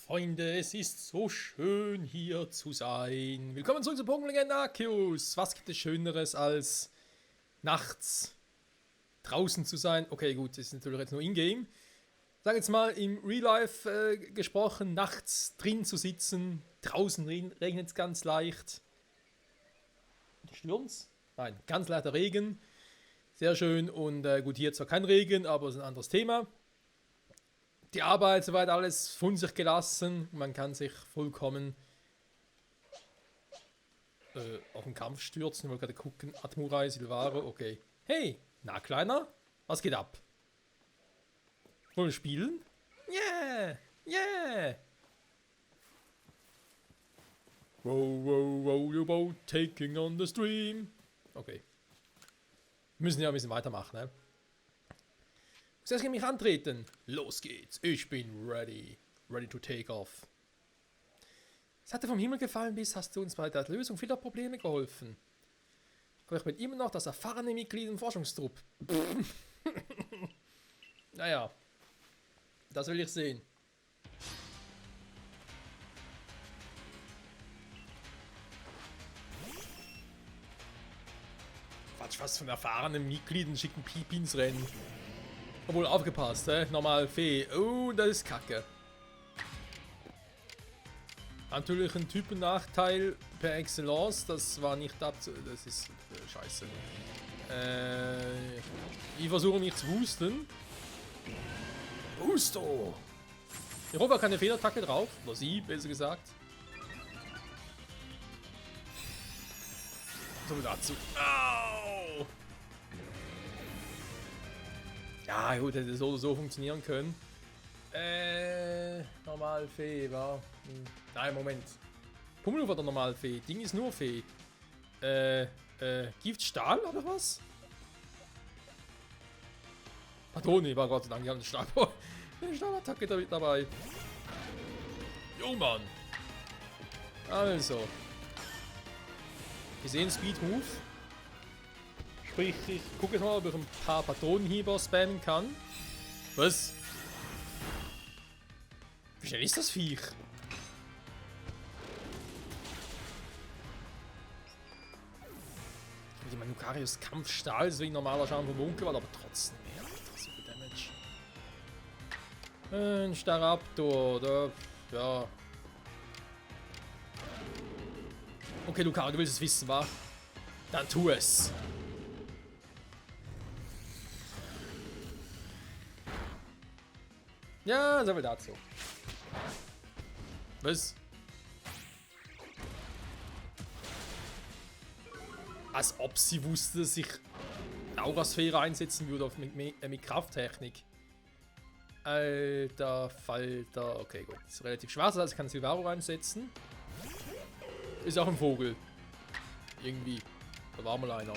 Freunde, es ist so schön hier zu sein. Willkommen zurück zu Pokémon Legend Arceus. Was gibt es Schöneres als nachts draußen zu sein? Okay, gut, das ist natürlich jetzt nur in-game. Sag jetzt mal im Real Life gesprochen, nachts drin zu sitzen. Draußen regnet es ganz leicht. Stürmt's? Nein, ganz leichter Regen. Sehr schön und gut, hier zwar kein Regen, aber es ist ein anderes Thema. Die Arbeit, soweit alles von sich gelassen. Man kann sich vollkommen auf den Kampf stürzen. Ich wollte gerade gucken. Atmurai, Silvaro, okay. Hey, na Kleiner, was geht ab? Wollen wir spielen? Yeah, yeah. Row, row, row your boat, taking on the stream. Okay. Wir müssen ja ein bisschen weitermachen, ne? Zuerst gegen mich antreten. Los geht's. Ich bin ready. Ready to take off. Seit du vom Himmel gefallen bist, hast du uns bei der Lösung vieler Probleme geholfen. Aber ich bin immer noch das erfahrene Mitglied im Forschungstrupp. Naja. Das will ich sehen. Quatsch, was von erfahrenen Mitgliedern schicken Pipi ins Rennen. Obwohl, aufgepasst, normal Fee. Oh, das ist kacke. Natürlich ein Typennachteil per Excellence. Das war nicht das ist scheiße. Ich versuche mich zu boosten. Boosto! Ich hoffe, er hat keine Fehlattacke drauf. Oder sie, besser gesagt. So dazu. Au! Ja, gut, hätte so oder so funktionieren können. Normal Fee, war. Nein, Moment. Pummeluff oder normal Fee? Ding ist nur Fee. Gift Stahl oder was? Patrone, war Gott sei Dank, die haben eine Stahlattacke damit dabei. Jo, Mann. Also. Gesehen, Speed Move. Sprich, ich gucke jetzt mal, ob ich ein paar Patronenhieber spammen kann. Was? Wie schnell ist das Viech? Ich meine, Lucarius Kampfstahl, deswegen normaler Schaden vom Wunkelwald, aber trotzdem mehr. So viel Damage. Ein Staraptor, oder? Ja. Okay, Lucario, du willst es wissen, wa? Dann tu es. Ja, so viel dazu. Was? Als ob sie wusste, dass ich Aurasphäre einsetzen würde mit Krafttechnik. Alter Falter. Okay, gut. Das ist relativ schwer, das heißt, ich kann Silvaro einsetzen. Ist auch ein Vogel. Irgendwie. Da war mal einer.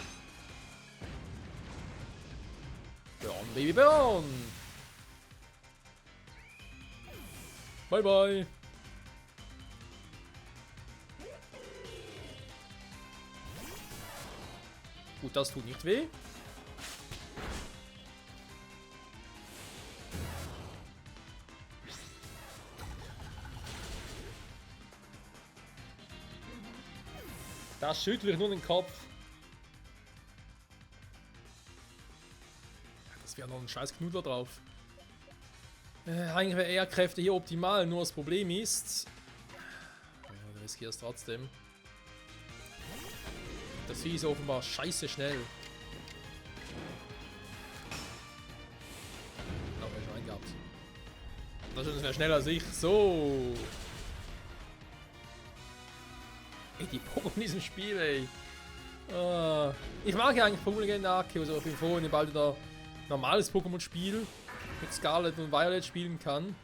Burn, Baby, burn! Bye, bye! Gut, das tut nicht weh. Das schüttelt ich nur den Kopf. Das wäre noch ein scheiß Knuddler drauf. Eigentlich wäre eher Kräfte hier optimal, nur das Problem ist... Ja, du riskierst trotzdem. Das Vieh ist offenbar scheiße schnell. Noch ein Schwein gehabt. Das wäre schneller als ich. So. Ey, die Pokémon in diesem Spiel, ey. Ich mag ja eigentlich Pokémon Legend Arceus, aber ich bin froh, wenn ich bald wieder normales Pokémon-Spiel mit Scarlet und Violet spielen kann.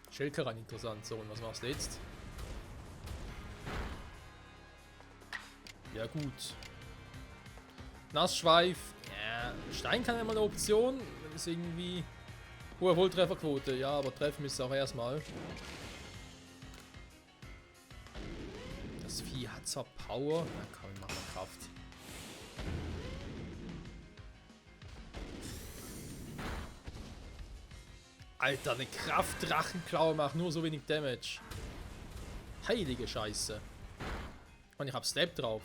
Shellkaran interessant. So, und was machst du jetzt? Ja, gut. Nassschweif. Ja, Stein kann ja mal eine Option. Wenn es irgendwie. Hohe Volltrefferquote. Ja, aber treffen müsste auch erstmal. Das Vieh hat zwar Power. Na komm, ich mach mal Kraft. Alter, eine Kraft-Drachenklaue macht nur so wenig Damage. Heilige Scheiße. Und ich hab Step drauf.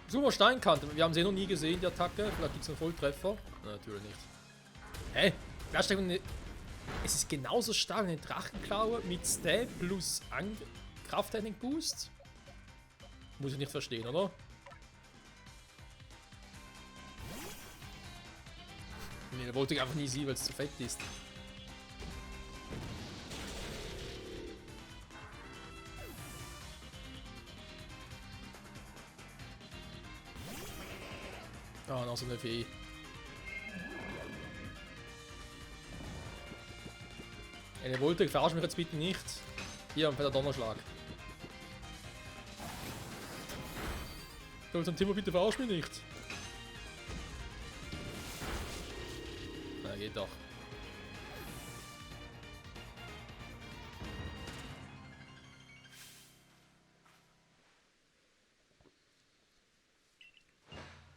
Super Steinkante. Wir haben sie noch nie gesehen, die Attacke. Vielleicht gibt es einen Volltreffer. Natürlich nicht. Hä? Es ist genauso stark wie eine Drachenklaue mit Stab plus Krafttechnik Boost. Muss ich nicht verstehen, oder? Nee, da wollte ich einfach nie sehen, weil es zu fett ist. Ah, noch so eine Fee. Eine Wollte, verarsch mich jetzt bitte nicht. Hier, ein fetter Donnerschlag. Komm zum Timo, bitte verarsch mich nicht. Na, geht doch.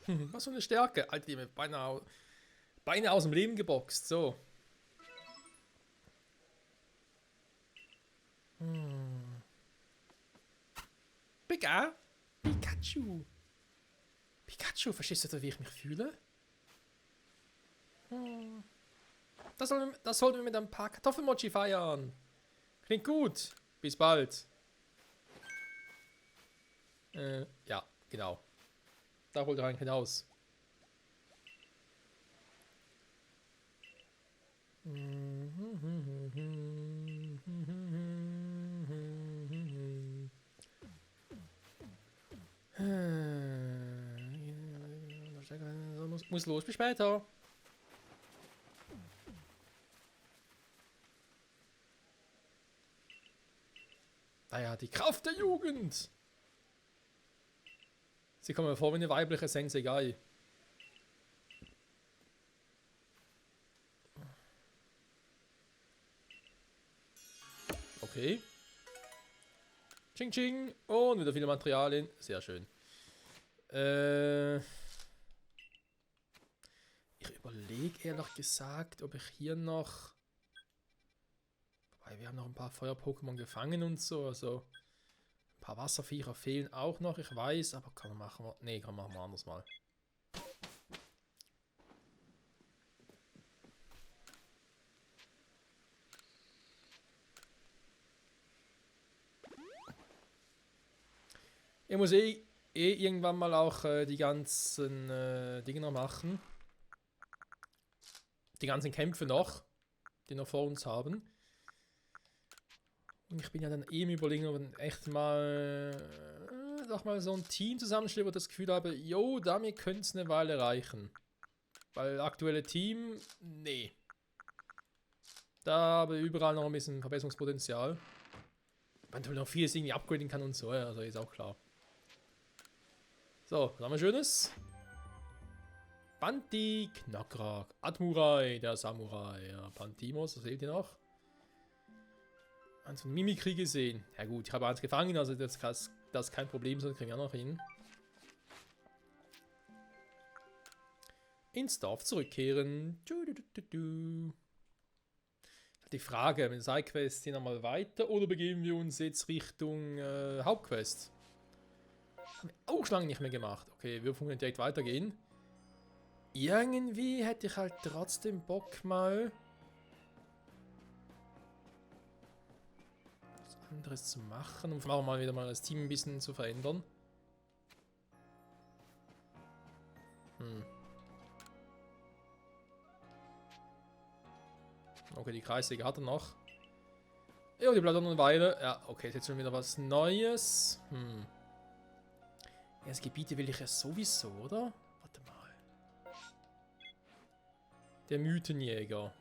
Was für eine Stärke. Alter, die haben beinahe aus dem Leben geboxt. So. Pikachu. Pikachu, verstehst du, wie ich mich fühle? Das sollten wir mit ein paar Kartoffelmochi feiern. Klingt gut. Bis bald. Ja, genau. Da holt er einen hinaus. Muss los, bis später. Naja, die Kraft der Jugend. Sie kommen mir vor wie eine weibliche Senseigai. Okay. Ching ching. Und wieder viele Materialien. Sehr schön. Ich überlege ehrlich gesagt, ob ich hier noch... Wobei, wir haben noch ein paar Feuer-Pokémon gefangen und so. Also ein paar Wasserviecher fehlen auch noch, ich weiß. Aber kann man machen. Nee, kann man machen wir anders mal. Ich muss irgendwann mal auch die ganzen Dinge noch machen. Die ganzen Kämpfe noch, die noch vor uns haben. Und ich bin ja dann eben überlegen, ob ich echt mal noch mal so ein Team zusammenstelle, wo ich das Gefühl habe, jo, damit könnte es eine Weile reichen. Weil aktuelle Team, nee. Da habe ich überall noch ein bisschen Verbesserungspotenzial. Man natürlich noch vieles irgendwie upgraden kann und so, ja, also ist auch klar. So, was haben wir Schönes? Banti, Knackrack, Admurai, der Samurai, ja, Pantimos, was fehlt hier noch? Eins von Mimikry gesehen. Ja gut, ich habe eins gefangen, also das ist kein Problem, sondern kriegen wir noch hin. Ins Dorf zurückkehren. Die Frage, mit Sidequest hier nochmal weiter oder begeben wir uns jetzt Richtung Hauptquest? Haben wir auch schon lange nicht mehr gemacht. Okay, wir können direkt weitergehen. Irgendwie hätte ich halt trotzdem Bock mal was anderes zu machen, um auch mal wieder mal das Team ein bisschen zu verändern. Okay, die Kreissäge hat er noch. Ja, die bleibt noch eine Weile. Ja, okay, ist jetzt schon wieder was Neues. Ja, das Gebiete will ich ja sowieso, oder? Warte mal. Der Mythenjäger.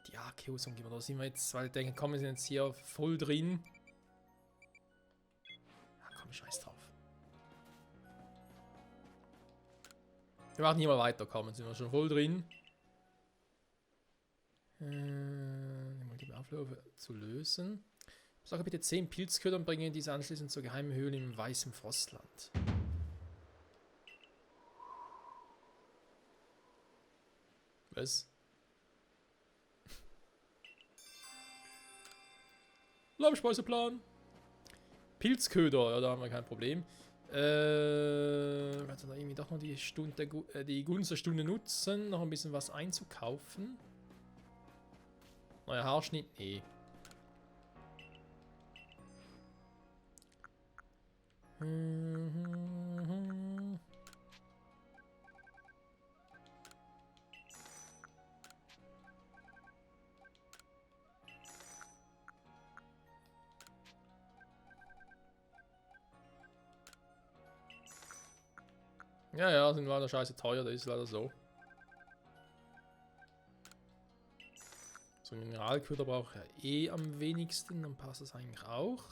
Die Arceus umgeben. Da sind wir jetzt, weil ich denke, komm, wir sind jetzt hier voll drin. Ja, komm, scheiß drauf. Wir machen hier mal weiter, komm, sind wir schon voll drin. Mal die Aufläufe zu lösen. Sage bitte 10 Pilzköder und bringe diese anschließend zur geheimen Höhle im weißen Frostland. Was? Laubspeiseplan. Pilzköder, ja, da haben wir kein Problem. Also da irgendwie doch noch die Stunde, die Gunsterstunde nutzen, noch ein bisschen was einzukaufen. Neuer Haarschnitt? Nee. Ja, ja, sind leider scheiße teuer, das ist leider so. So ein Mineralköder brauche ich ja eh am wenigsten, dann passt das eigentlich auch.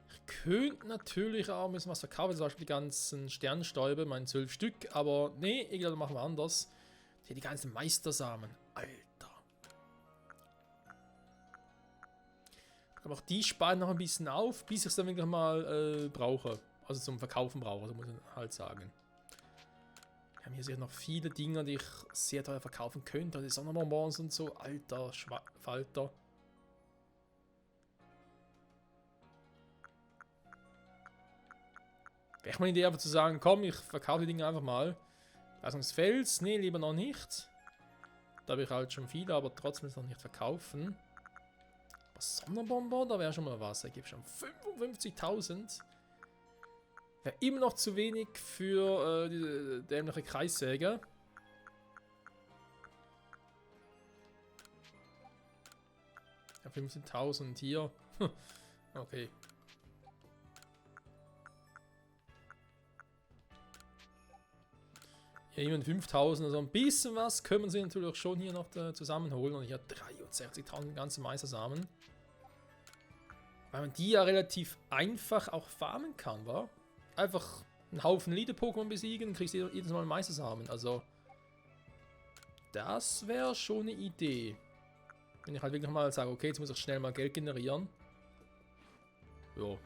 Ich könnte natürlich auch ein bisschen was verkaufen, zum Beispiel die ganzen Sternstäube, meine 12 Stück, aber nee, ich glaube, machen wir anders. Hier die ganzen Meistersamen, Alter. Aber auch die sparen noch ein bisschen auf, bis ich es dann wirklich mal brauche. Also zum Verkaufen brauche, so muss ich halt sagen. Wir haben hier sicher noch viele Dinge, die ich sehr teuer verkaufen könnte. Also die Sonnenbonbons und so. Alter Falter. Wäre mal eine Idee, einfach zu sagen, komm, ich verkaufe die Dinge einfach mal. Leistungsfels? Nee, lieber noch nicht. Da habe ich halt schon viele, aber trotzdem ist noch nicht verkaufen. Aber Sonnenbonbon, da wäre schon mal was. Er gibt schon 55.000. Wäre immer noch zu wenig für diese dämliche Kreissäge. Ja, 15.000 hier. Okay. Hier jemand 5.000, also ein bisschen was können sie natürlich schon hier noch zusammenholen. Und hier 63.000 ganze Meistersamen. Weil man die ja relativ einfach auch farmen kann, wa? Einfach einen Haufen Leader-Pokémon besiegen, kriegst du jedes Mal einen Meistersamen. Also, das wäre schon eine Idee. Wenn ich halt wirklich mal sage, okay, jetzt muss ich schnell mal Geld generieren. Jo.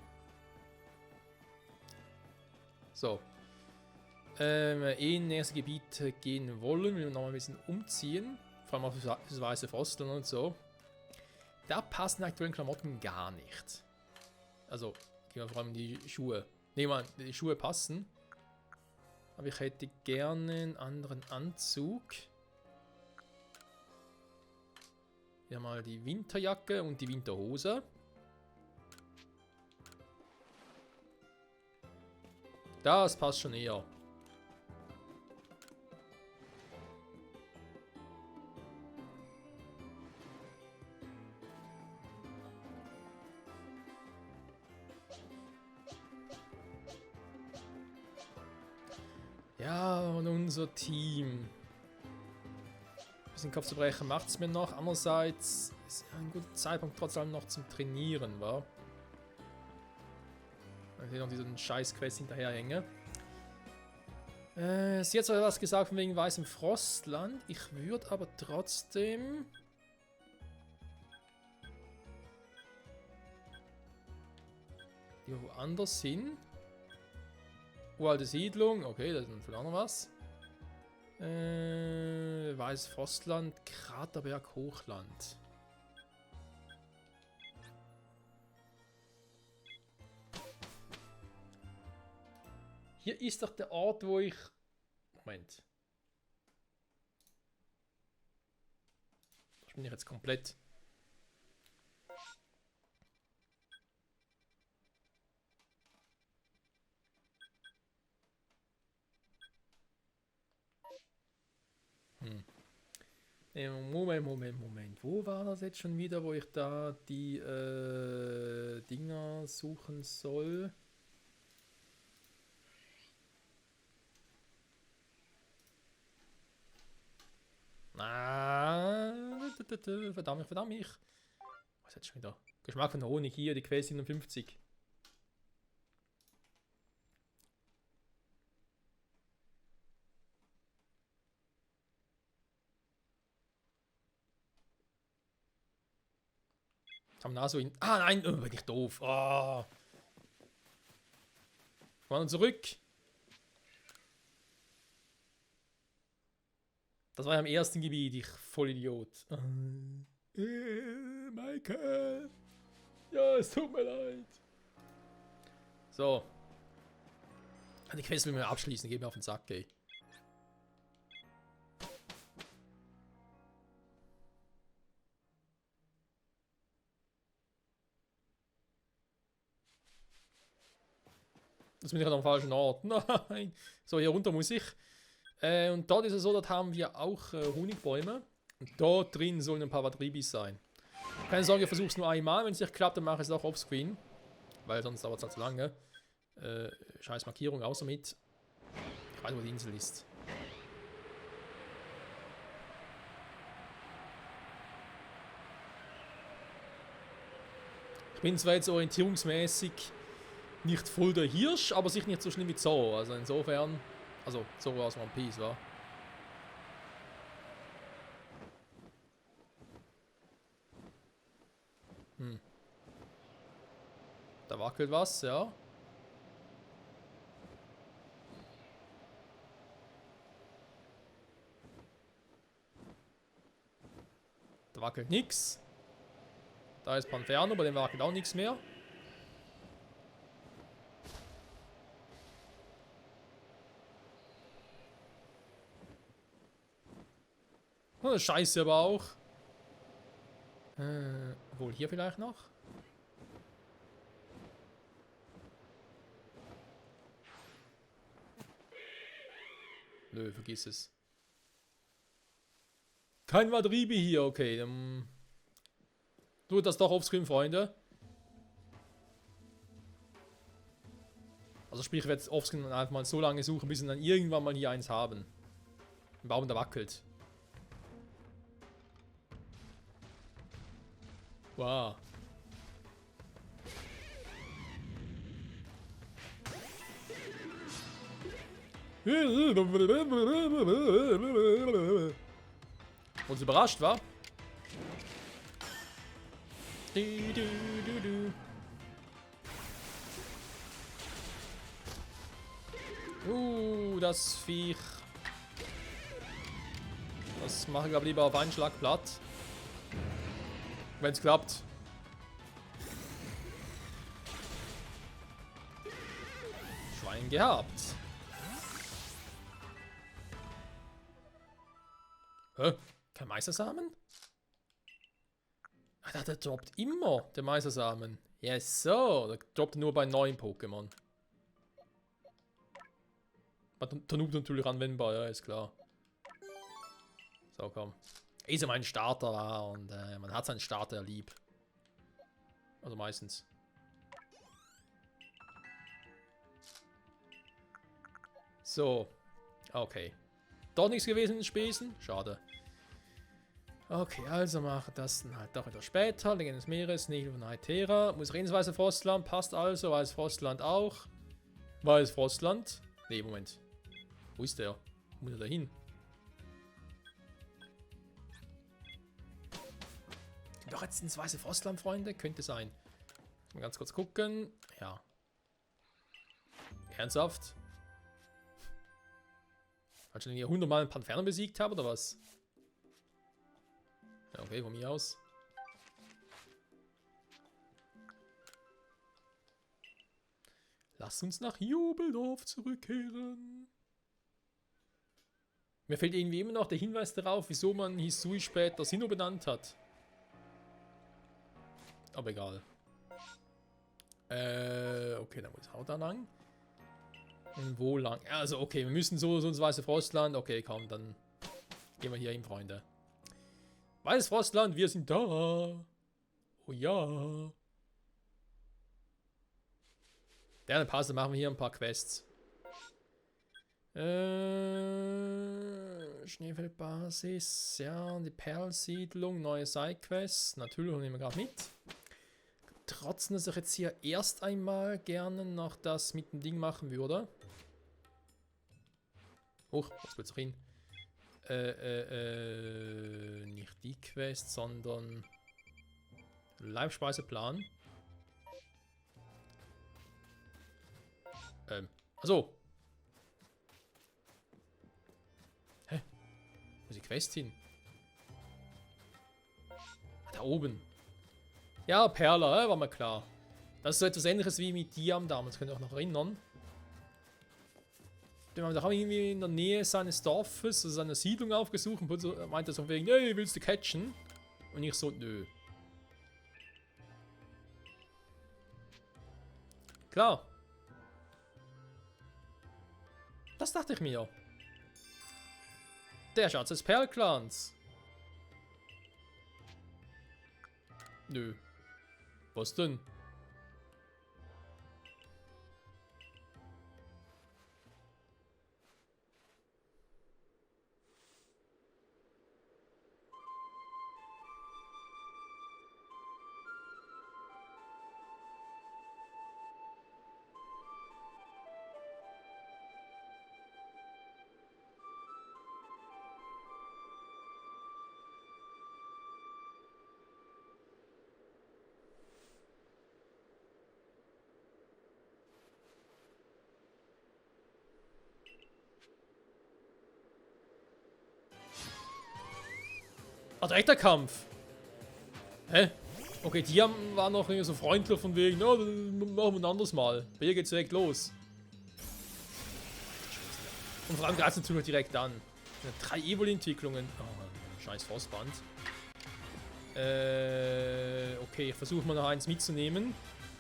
So. In das Gebiet gehen wollen, wir noch mal ein bisschen umziehen. Vor allem auf das weiße Frostland und so. Da passen die aktuellen Klamotten gar nicht. Also, vor allem die Schuhe. Ne, man, die Schuhe passen. Aber ich hätte gerne einen anderen Anzug. Hier mal die Winterjacke und die Winterhose. Das passt schon eher. Ja, und unser Team. Ein bisschen Kopfzerbrechen macht es mir noch. Andererseits ist ja ein guter Zeitpunkt trotzdem noch zum Trainieren, wa? Wenn ich noch diesen Scheiß-Quest hinterherhänge. Sie hat zwar was gesagt von wegen weißem Frostland. Ich würde aber trotzdem... hier woanders hin. Uralte Siedlung, okay, da ist vielleicht auch noch was. Weißes Frostland, Kraterberg, Hochland. Hier ist doch der Ort, wo ich... Moment. Das bin ich jetzt komplett... Moment. Wo war das jetzt schon wieder, wo ich da die Dinger suchen soll? Verdammt mich. Was ist jetzt schon wieder? Geschmack von Honig hier, die Quest 57. Kann man da so in... Ah, nein, bin ich doof. Ah. Kommen wir zurück. Das war ja im ersten Gebiet, ich Vollidiot. Michael. Ja, es tut mir leid. So. Die Quest will mir abschließen, geh mir auf den Sack, ey. Das bin ich an am falschen Ort. Nein. So, hier runter muss ich. Und dort ist es so, dort haben wir auch Honigbäume. Und dort drin sollen ein paar Watribis sein. Keine Sorge, ich versuche es nur einmal. Wenn es nicht klappt, dann mache ich es auch offscreen. Weil sonst dauert es halt zu lange. Scheiß Markierung, außer mit. Ich weiß, wo die Insel ist. Ich bin zwar jetzt orientierungsmäßig nicht voll der Hirsch, aber sicher nicht so schlimm wie Zorro. Also insofern. Also Zorro aus One Piece, wa? Da wackelt was, ja. Da wackelt nix. Da ist Panferno, bei dem wackelt auch nichts mehr. Oh, Scheiße aber auch. Wohl hier vielleicht noch? Nö, vergiss es. Kein Watribi hier, okay. Dann tut das doch offscreen, Freunde. Also sprich, ich werde jetzt offscreen einfach mal so lange suchen, bis wir dann irgendwann mal hier eins haben. Ein Baum, der wackelt. Wow. Uns überrascht, wa? Das Viech. Das mache ich aber lieber auf einen Schlag platt. Wenn es klappt. Schwein gehabt. Hä? Kein Meistersamen? Ah, der droppt immer, der Meistersamen. Ja, so. Der droppt nur bei neuen Pokémon. Tanub natürlich anwendbar, ja, ist klar. So, komm. Ist ja mein Starter war und man hat seinen Starter lieb. Also meistens. So. Okay. Doch nichts gewesen in den Spesen? Schade. Okay, also mache das dann halt doch wieder später. Legende des Meeres, Nägel von Hytera. Muss rein ins Weiße Frostland. Passt also. Weißes Frostland auch. Weißes Frostland. Nee, Moment. Wo ist der? Wo muss er da hin? Doch jetzt ins Weiße Frostland, Freunde? Könnte sein. Mal ganz kurz gucken. Ja. Ernsthaft? Weil ich schon hier 100 Mal einen Panferno besiegt habe, oder was? Ja, okay, von mir aus. Lass uns nach Jubeldorf zurückkehren. Mir fehlt irgendwie immer noch der Hinweis darauf, wieso man Hisui später Sinnoh benannt hat. Aber egal. Okay, dann muss ich auch da lang. Und wo lang? Also, okay, wir müssen so ins Weiße Frostland. Okay, komm, dann gehen wir hier hin, Freunde. Weißes Frostland, wir sind da. Oh ja. Ja, eine Pause, machen wir hier ein paar Quests. Schneefeldbasis, ja, die Perlsiedlung, neue Sidequests. Natürlich nehmen wir gerade mit. Trotzdem, dass ich jetzt hier erst einmal gerne noch das mit dem Ding machen würde. Huch, was willst du hin? Nicht die Quest, sondern Leibspeiseplan. Achso. Hä? Wo ist die Quest hin? Da oben. Ja, Perla, war mir klar. Das ist so etwas Ähnliches wie mit Diam damals, könnt ihr euch noch erinnern. Wir haben doch irgendwie in der Nähe seines Dorfes, also seiner Siedlung aufgesucht und meinte so wegen, hey, willst du catchen? Und ich so, nö. Klar. Das dachte ich mir. Der Schatz des Perlclans. Nö. Was denn? Ah, direkt der Kampf. Hä? Okay, die waren noch so freundlich von wegen, ja, dann machen wir ein anderes Mal. Bei ihr geht's direkt los. Und vor allem greift es natürlich direkt an. 3 Evil-Entwicklungen. Oh, scheiß Frostband. Okay, ich versuche mal noch eins mitzunehmen.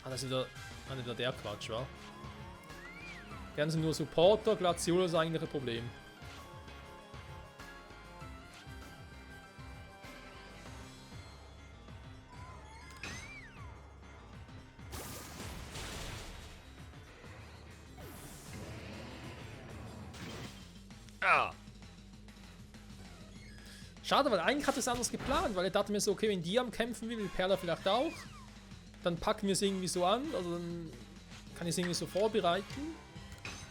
Ah, das ist wieder der Quatsch, wa? Die anderen sind nur Supporter, Glaciolo ist eigentlich ein Problem. Schade, weil eigentlich hat es anders geplant, weil ich dachte mir so, okay, wenn Diam kämpfen will Perla vielleicht auch, dann packen wir es irgendwie so an, also dann kann ich es irgendwie so vorbereiten.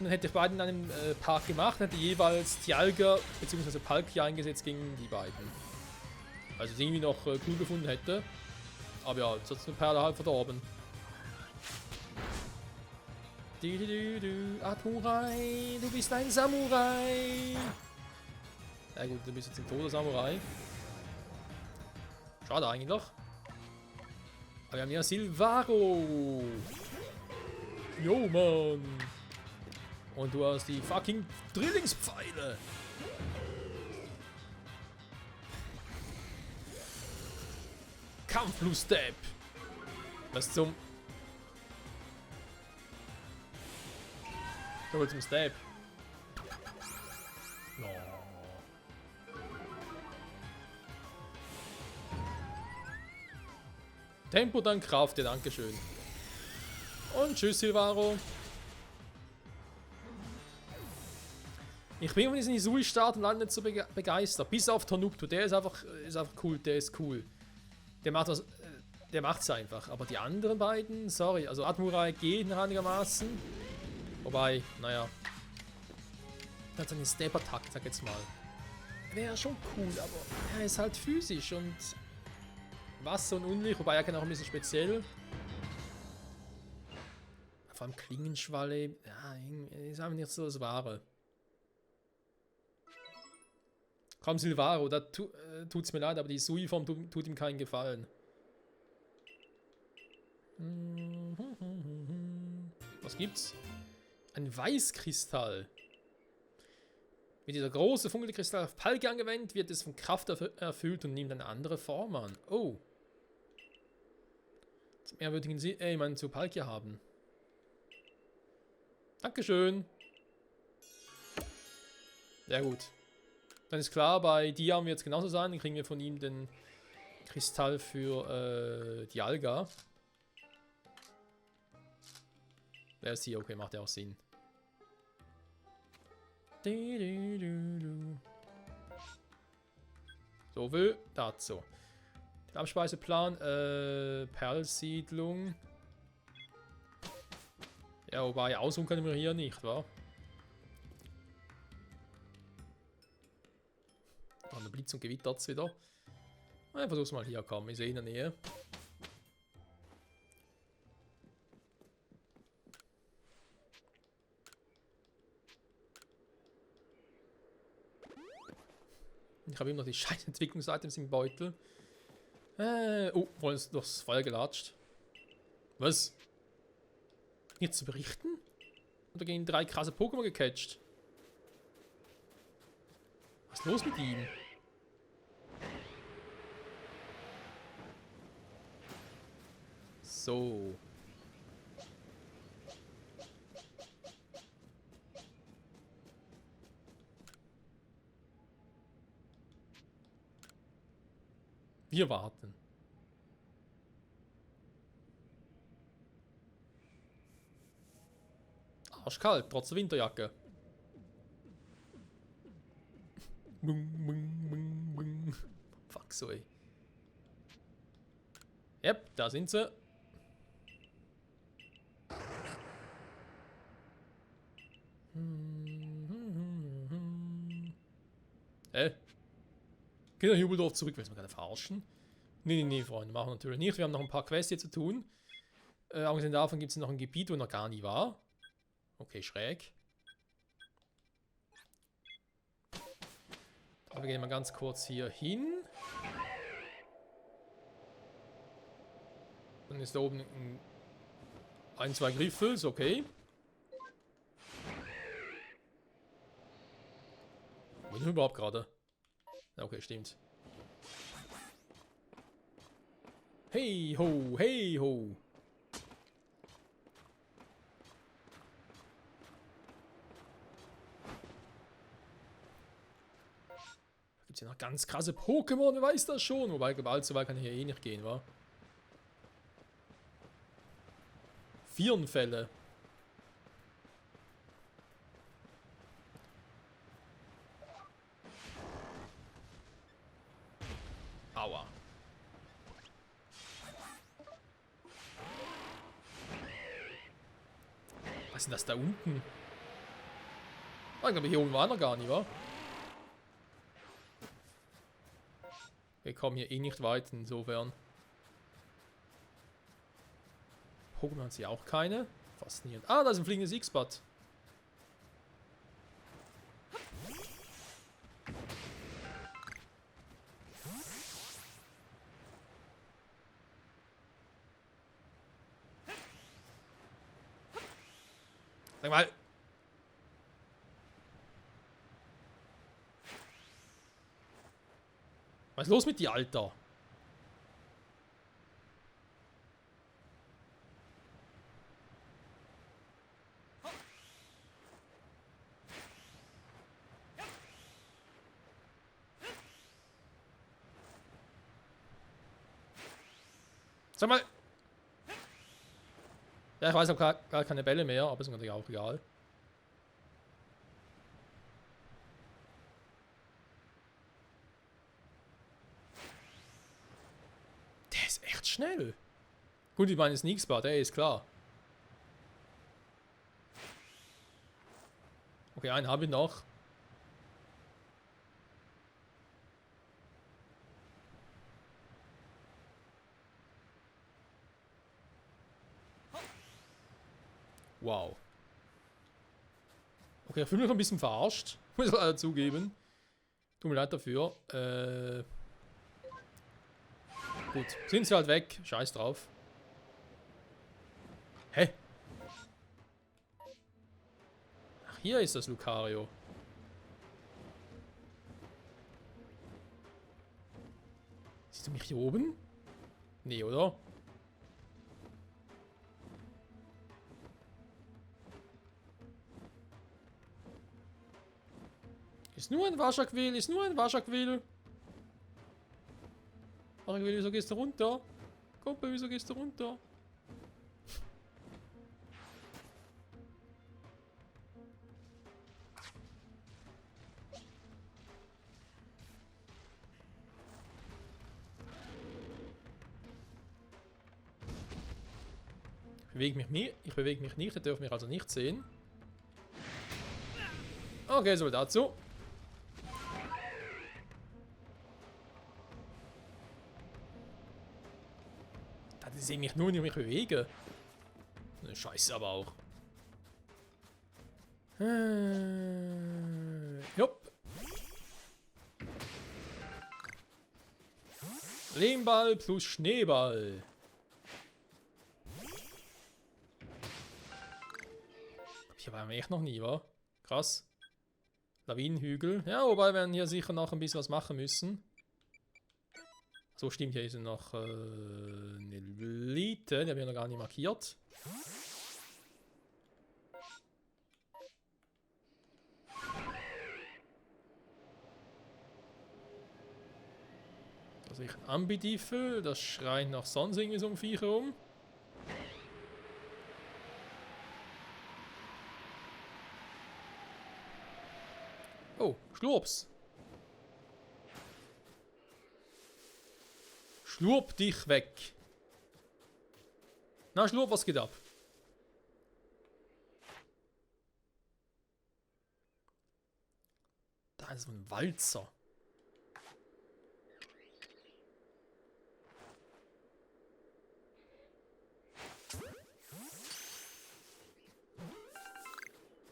Und dann hätte ich beiden in einem Park gemacht, hätte jeweils Dialga bzw. Palkia eingesetzt gegen die beiden. Also es irgendwie noch cool gefunden hätte. Aber ja, jetzt hat es Perla halt verdorben. Aturai, du bist ein Samurai! Ja gut, du bist jetzt ein toter Samurai. Schade eigentlich noch. Aber wir haben ja Silvaro. Jo, Mann. Und du hast die fucking Drillingspfeile. Kampf plus Step. Was zum... Nur zum Step. No. Tempo, dann Kraft, ja, dankeschön. Und tschüss, Silvaro. Ich bin von diesem Isui-Start und alle nicht so begeistert. Bis auf Tonuktu, der ist einfach cool, der ist cool. Der macht das, der macht's einfach. Aber die anderen beiden, sorry, also Admurai geht noch einigermaßen. Wobei, naja. Hat seine Step-Attack, sag jetzt mal. Wäre schon cool, aber er ist halt physisch und Wasser und Unlicht, wobei er kann auch ein bisschen speziell. Vor allem Klingenschwalle, ja, ist einfach nicht so das Wahre. Komm, Silvaro, da tut's mir leid, aber die Sui-Form tut ihm keinen Gefallen. Was gibt's? Ein Weißkristall. Wird dieser große funkelnde Kristall auf Palkia angewendet, wird es von Kraft erfüllt und nimmt eine andere Form an. Oh. Zum ehrwürdigen jemanden zu Palkia haben. Dankeschön. Sehr gut. Dann ist klar, bei Diam wird es genauso sein. Dann kriegen wir von ihm den Kristall für Dialga. Der ist hier, okay, macht ja auch Sinn. So viel dazu. Der Abspeiseplan, Perlsiedlung. Ja, wobei ausruhen können wir hier nicht, wa? Oh, der Blitz und Gewitter hat's wieder. Ich versuch's mal hier, komm, wir sehen in der Nähe. Ich habe immer noch die scheiß Entwicklungs-Items im Beutel. Oh, vorhin ist durchs Feuer gelatscht. Was? Nichts zu berichten? Oder gegen 3 krasse Pokémon gecatcht? Was ist los mit ihm? So. Wir warten. Arschkalt, trotz der Winterjacke. Bung, bung, bung, bung. Fuck so, ey. Yep, da sind sie. Geh nach Jubeldorf zurück, willst du mich gerade verarschen? Nee, Freunde, machen wir natürlich nicht. Wir haben noch ein paar Quests hier zu tun. Abgesehen davon gibt es noch ein Gebiet, wo noch gar nie war. Okay, schräg. Aber wir gehen mal ganz kurz hier hin. Dann ist da oben ein, zwei Griffels, okay. Wo sind wir überhaupt gerade? Okay, stimmt. Hey ho, hey ho. Da gibt es ja noch ganz krasse Pokémon, wer weiß das schon. Wobei, allzu weit kann ich hier eh nicht gehen, wa? Vierenfälle. Aua. Was ist denn das da unten? Ah, ich glaube, hier oben war noch gar nicht, wa? Wir kommen hier eh nicht weit, insofern. Pokémon hat sie auch keine. Faszinierend. Ah, da ist ein fliegendes X-Bad. Sag mal. Was ist los mit dir, Alter? Sag mal. Ja, ich weiß, ich habe gar keine Bälle mehr, aber ist natürlich auch egal. Der ist echt schnell. Gut, ich meine Sneakspot, der ist klar. Okay, einen habe ich noch. Wow. Okay, ich fühle mich noch ein bisschen verarscht. Muss ich leider zugeben. Tut mir leid dafür. Gut, sind sie halt weg. Scheiß drauf. Hä? Ach, hier ist das Lucario. Siehst du mich hier oben? Nee, oder? Ist nur ein Waschaquil, ist nur ein Waschaquil. Waschaquil, wieso gehst du runter? Kumpel, wieso gehst du runter? Ich bewege mich nicht, er dürft mich also nicht sehen. Okay, so dazu. Die sehen mich nur, wenn ich mich bewege. Scheiße aber auch. Jupp. Lehmball plus Schneeball. Hier waren wir echt noch nie, wa? Krass. Lawinenhügel. Ja, wobei wir hier sicher noch ein bisschen was machen müssen. So, stimmt, hier ist noch eine Elite, die haben wir noch gar nicht markiert. Also ich Ambidiffel, das schreit nach sonst irgendwie so ein Viech rum. Oh, Schlurps. Schlurp dich weg. Na, Schlurp, was geht ab? Da ist so ein Walzer.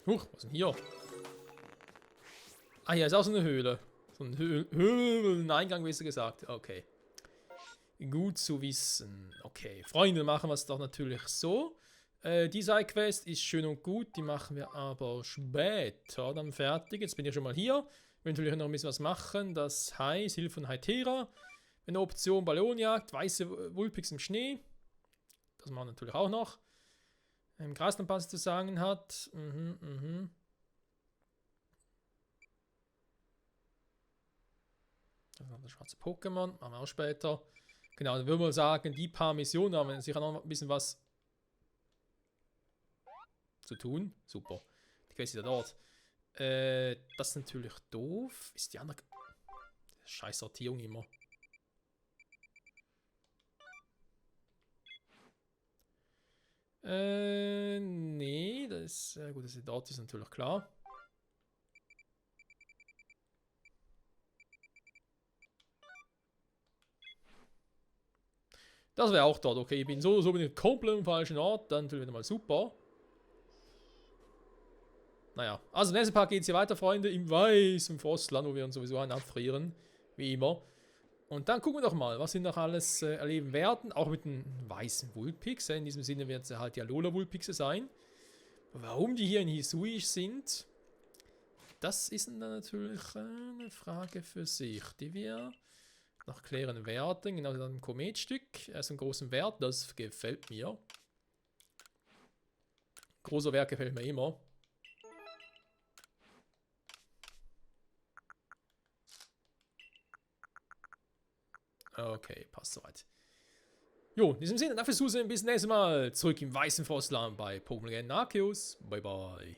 Huch, was ist denn hier? Ah, hier ist auch so eine Höhle. So ein Höhleneingang, wie gesagt. Okay. Gut zu wissen. Okay, Freunde, machen wir es doch natürlich so. Die Sidequest ist schön und gut, die machen wir aber später dann fertig. Jetzt bin ich schon mal hier. Ich will natürlich noch ein bisschen was machen. Das heißt, Hilfe von Hytera. Eine Option Ballonjagd, weiße Wulpigs im Schnee. Das machen wir natürlich auch noch. Im Grasland was zu sagen hat. Das ist noch das schwarze Pokémon, machen wir auch später. Genau, dann würde man sagen, die paar Missionen haben sicher noch ein bisschen was zu tun. Super. Die Quest ist ja dort. Das ist natürlich doof. Ist die andere... Scheiß Sortierung immer. Nee, das ist... gut, dass sie dort ist natürlich klar. Das wäre auch dort, okay. Ich bin so bin ich komplett im falschen Ort. Dann natürlich wieder mal super. Naja, also nächsten Part geht es hier weiter, Freunde, im weißen Frostland, wo wir uns sowieso abfrieren. Wie immer. Und dann gucken wir doch mal, was wir noch alles erleben werden. Auch mit den weißen Wulpigs. In diesem Sinne wird es halt die Alola Wulpixe sein. Warum die hier in Hisui sind, das ist dann natürlich eine Frage für sich, die wir noch klären werden. Genau, dann ein Kometstück. Er ist einen großen Wert, das gefällt mir. Großer Wert gefällt mir immer. Okay, passt soweit. Jo, in diesem Sinne, dafür Zusehen, bis nächstes Mal. Zurück im weißen Frostland bei Pokémon Legenden Arceus. Bye bye.